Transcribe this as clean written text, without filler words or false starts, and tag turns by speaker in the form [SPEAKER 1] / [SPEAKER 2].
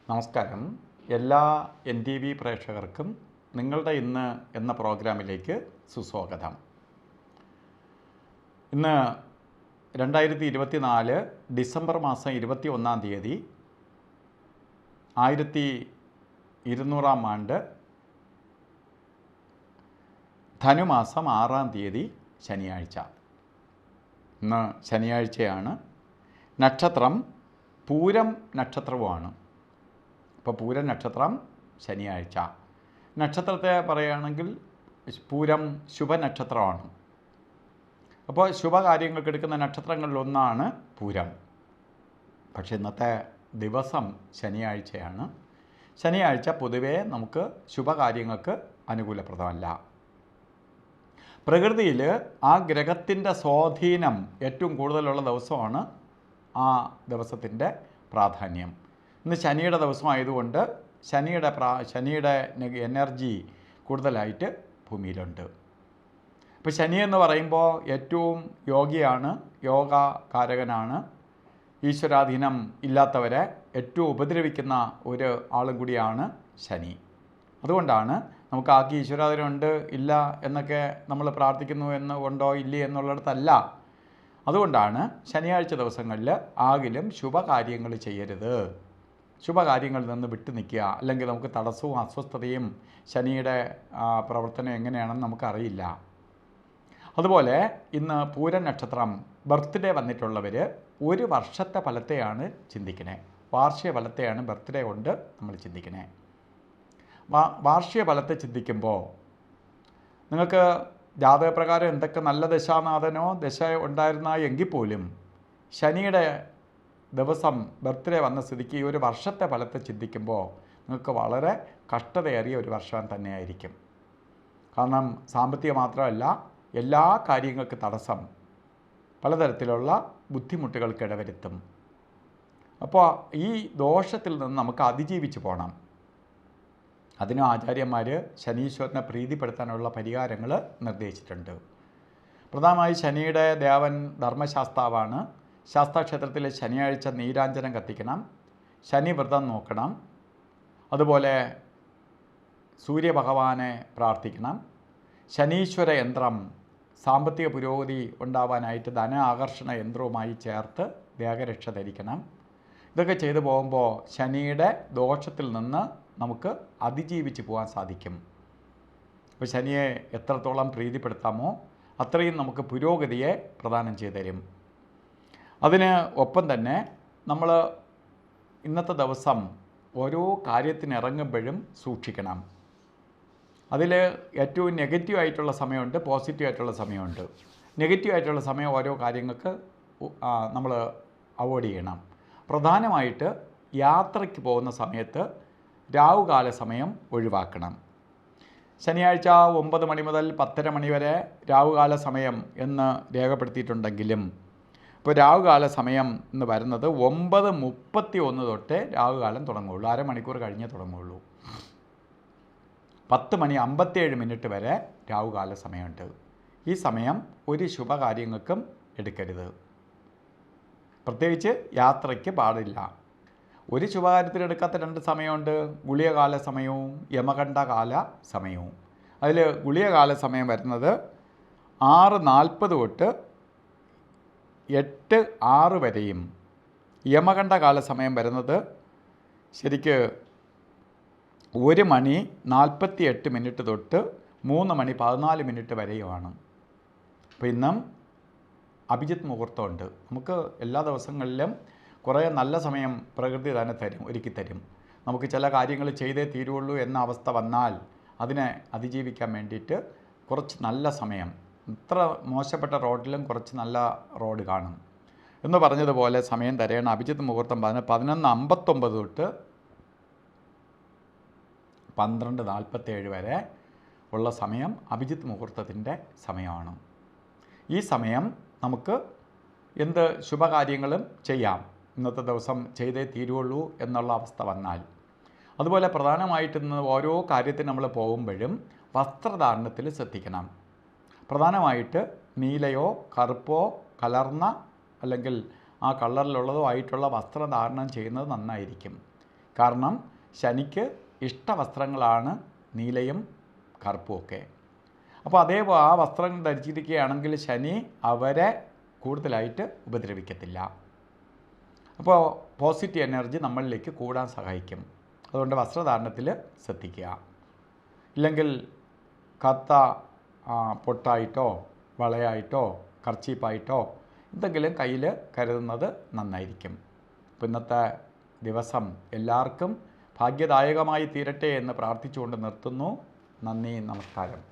[SPEAKER 1] നമസ്കാരം. എല്ലാ NTV പ്രേക്ഷകർക്കും നിങ്ങളുടെ ഇന്ന് എന്ന പ്രോഗ്രാമിലേക്ക് സുസ്വാഗതം. ഇന്ന് 2024 ഡിസംബർ മാസം 21-ാം തീയതി 1200-ാം ആണ്ട് ധനുമാസം 6-ാം തീയതി ശനിയാഴ്ച. ഇന്ന് ശനിയാഴ്ചയാണ്. നക്ഷത്രം പൂരം നക്ഷത്രവുമാണ്. അപ്പോൾ പൂരം നക്ഷത്രം ശനിയാഴ്ച. നക്ഷത്രത്തെ പറയുകയാണെങ്കിൽ പൂരം ശുഭനക്ഷത്രമാണ്. അപ്പോൾ ശുഭകാര്യങ്ങൾക്ക് എടുക്കുന്ന നക്ഷത്രങ്ങളിലൊന്നാണ് പൂരം. പക്ഷേ ഇന്നത്തെ ദിവസം ശനിയാഴ്ചയാണ്. ശനിയാഴ്ച പൊതുവേ നമുക്ക് ശുഭകാര്യങ്ങൾക്ക് അനുകൂലപ്രദമല്ല. പ്രകൃതിയിൽ ആ ഗ്രഹത്തിൻ്റെ സ്വാധീനം ഏറ്റവും കൂടുതലുള്ള ദിവസമാണ് ആ ദിവസത്തിൻ്റെ പ്രാധാന്യം. ഇന്ന് ശനിയുടെ ദിവസമായതുകൊണ്ട് ശനിയുടെ എനർജി കൂടുതലായിട്ട് ഭൂമിയിലുണ്ട്. അപ്പോൾ ശനി എന്ന് പറയുമ്പോൾ ഏറ്റവും യോഗിയാണ്, യോഗകാരകനാണ്. ഈശ്വരാധീനം ഇല്ലാത്തവരെ ഏറ്റവും ഉപദ്രവിക്കുന്ന ഒരു ആളും കൂടിയാണ് ശനി. അതുകൊണ്ടാണ് നമുക്ക് ആക്കി ഈശ്വരാധീനം ഉണ്ട് ഇല്ല എന്നൊക്കെ നമ്മൾ പ്രാർത്ഥിക്കുന്നു എന്ന് ഉണ്ടോ ഇല്ലേ എന്നുള്ളിടത്തല്ല. അതുകൊണ്ടാണ് ശനിയാഴ്ച ദിവസങ്ങളിൽ ആകിലും ശുഭകാര്യങ്ങൾ ചെയ്യരുത്, ശുഭകാര്യങ്ങളിൽ നിന്ന് വിട്ടു നിൽക്കുക. അല്ലെങ്കിൽ നമുക്ക് തടസ്സവും അസ്വസ്ഥതയും ശനിയുടെ പ്രവർത്തനം എങ്ങനെയാണെന്ന് നമുക്കറിയില്ല. അതുപോലെ ഇന്ന് പൂരം നക്ഷത്രം ബർത്ത്ഡേ വന്നിട്ടുള്ളവർ ഒരു വർഷത്തെ ഫലത്തെയാണ് ചിന്തിക്കണേ. വാർഷിക ഫലത്തെയാണ് ബർത്ത്ഡേ കൊണ്ട് നമ്മൾ ചിന്തിക്കണേ. വാർഷിക ഫലത്തെ ചിന്തിക്കുമ്പോൾ നിങ്ങൾക്ക് ജാതകപ്രകാരം എന്തൊക്കെ നല്ല ദശാനാഥനോ ദശ ഉണ്ടായിരുന്ന എങ്കിൽ പോലും ശനിയുടെ ദിവസം ബർത്ത്ഡേ വന്ന സ്ഥിതിക്ക് ഈ ഒരു വർഷത്തെ ഫലത്തെ ചിന്തിക്കുമ്പോൾ നിങ്ങൾക്ക് വളരെ കഷ്ടതയേറിയ ഒരു വർഷം തന്നെയായിരിക്കും. കാരണം സാമ്പത്തികം മാത്രമല്ല, എല്ലാ കാര്യങ്ങൾക്ക് തടസ്സം, പലതരത്തിലുള്ള ബുദ്ധിമുട്ടുകൾക്ക് ഇടവരുത്തും. അപ്പോൾ ഈ ദോഷത്തിൽ നിന്ന് നമുക്ക് അതിജീവിച്ച് പോകണം. അതിനും ആചാര്യന്മാർ ശനീശ്വരനെ പ്രീതിപ്പെടുത്താനുള്ള പരിഹാരങ്ങൾ നിർദ്ദേശിച്ചിട്ടുണ്ട്. പ്രധാനമായി ശനിയുടെ ദേവൻ ധർമ്മശാസ്താവാണ്. ശാസ്താക്ഷേത്രത്തിൽ ശനിയാഴ്ച നീരാഞ്ജനം കത്തിക്കണം, ശനി വ്രതം നോക്കണം. അതുപോലെ സൂര്യഭഗവാനെ പ്രാർത്ഥിക്കണം. ശനീശ്വര യന്ത്രം സാമ്പത്തിക പുരോഗതി ഉണ്ടാവാനായിട്ട് ധന ആകർഷണ യന്ത്രവുമായി ചേർത്ത് ദേഹരക്ഷ ധരിക്കണം. ഇതൊക്കെ ചെയ്തു പോകുമ്പോൾ ശനിയുടെ ദോഷത്തിൽ നിന്ന് നമുക്ക് അതിജീവിച്ച് പോകാൻ സാധിക്കും. അപ്പോൾ ശനിയെ എത്രത്തോളം പ്രീതിപ്പെടുത്താമോ അത്രയും നമുക്ക് പുരോഗതിയെ പ്രദാനം ചെയ്തു തരും. അതിന് ഒപ്പം തന്നെ നമ്മൾ ഇന്നത്തെ ദിവസം ഓരോ കാര്യത്തിനിറങ്ങുമ്പോഴും സൂക്ഷിക്കണം. അതിൽ ഏറ്റവും നെഗറ്റീവായിട്ടുള്ള സമയമുണ്ട്, പോസിറ്റീവായിട്ടുള്ള സമയമുണ്ട്. നെഗറ്റീവായിട്ടുള്ള സമയം ഓരോ കാര്യങ്ങൾക്ക് നമ്മൾ അവോയ്ഡ് ചെയ്യണം. പ്രധാനമായിട്ട് യാത്രയ്ക്ക് പോകുന്ന സമയത്ത് രാവുകാല സമയം ഒഴിവാക്കണം. ശനിയാഴ്ച 9 മണി മുതൽ 10:30 മണി വരെ രാവുകാല സമയം എന്ന് രേഖപ്പെടുത്തിയിട്ടുണ്ടെങ്കിലും ഇപ്പോൾ രാവുകാല സമയം എന്ന് വരുന്നത് 9:31 തൊട്ട് രാവുകാലം തുടങ്ങുകയുള്ളൂ. അരമണിക്കൂർ കഴിഞ്ഞേ തുടങ്ങുകയുള്ളൂ. 10:57 വരെ രാവുകാല സമയമുണ്ട്. ഈ സമയം ഒരു ശുഭകാര്യങ്ങൾക്കും എടുക്കരുത്. പ്രത്യേകിച്ച് യാത്രയ്ക്ക് പാടില്ല. ഒരു ശുഭകാര്യത്തിനെടുക്കാത്ത 2 സമയമുണ്ട്. ഗുളികകാല സമയവും യമകണ്ഠകാല സമയവും. അതിൽ ഗുളികകാല സമയം വരുന്നത് 6:40 തൊട്ട് 8:06 വരെയും യമകണ്ഠകാല സമയം വരുന്നത് ശരിക്ക് 1:48 തൊട്ട് 3:14 വരെയുമാണ്. അപ്പോൾ ഇന്നും അഭിജിത്ത് മുഹൂർത്തമുണ്ട്. നമുക്ക് എല്ലാ ദിവസങ്ങളിലും കുറേ നല്ല സമയം പ്രകൃതി തന്നെ ഒരുക്കി തരും. നമുക്ക് ചില കാര്യങ്ങൾ ചെയ്തേ തീരുള്ളൂ എന്ന അവസ്ഥ വന്നാൽ അതിനെ അതിജീവിക്കാൻ വേണ്ടിയിട്ട് കുറച്ച് നല്ല സമയം, ഇത്ര മോശപ്പെട്ട റോഡിലും കുറച്ച് നല്ല റോഡ് കാണും എന്ന് പറഞ്ഞതുപോലെ സമയം തരേണം. അഭിജിത്ത് മുഹൂർത്തം 11:59 തൊട്ട് 12:47 വരെ ഉള്ള സമയം അഭിജിത്ത് മുഹൂർത്തത്തിൻ്റെ സമയമാണ്. ഈ സമയം നമുക്ക് എന്ത് ശുഭകാര്യങ്ങളും ചെയ്യാം. ഇന്നത്തെ ദിവസം ചെയ്തേ തീരുള്ളൂ എന്നുള്ള അവസ്ഥ വന്നാൽ. അതുപോലെ പ്രധാനമായിട്ട് ഇന്ന് ഓരോ കാര്യത്തിന് നമ്മൾ പോകുമ്പോഴും വസ്ത്രധാരണത്തിൽ ശ്രദ്ധിക്കണം. പ്രധാനമായിട്ട് നീലയോ കറുപ്പോ കലർന്ന അല്ലെങ്കിൽ ആ കളറിലുള്ളതോ ആയിട്ടുള്ള വസ്ത്രധാരണം ചെയ്യുന്നത് നന്നായിരിക്കും. കാരണം ശനിക്ക് ഇഷ്ടവസ്ത്രങ്ങളാണ് നീലയും കറുപ്പുമൊക്കെ. അപ്പോൾ അതേപോലെ ആ വസ്ത്രങ്ങൾ ധരിച്ചിരിക്കുകയാണെങ്കിൽ ശനി അവരെ കൂടുതലായിട്ട് ഉപദ്രവിക്കത്തില്ല. അപ്പോൾ പോസിറ്റീവ് എനർജി നമ്മളിലേക്ക് കൂടാൻ സഹായിക്കും. അതുകൊണ്ട് വസ്ത്രധാരണത്തിൽ ശ്രദ്ധിക്കുക. ഇല്ലെങ്കിൽ കത്ത പൊട്ടായിട്ടോ വളയായിട്ടോ കർച്ചീപ്പായിട്ടോ എന്തെങ്കിലും കയ്യിൽ കരുതുന്നത് നന്നായിരിക്കും. അപ്പോൾ ഇന്നത്തെ ദിവസം എല്ലാവർക്കും ഭാഗ്യദായകമായി തീരട്ടെ എന്ന് പ്രാർത്ഥിച്ചുകൊണ്ട് നിർത്തുന്നു. നന്ദി, നമസ്കാരം.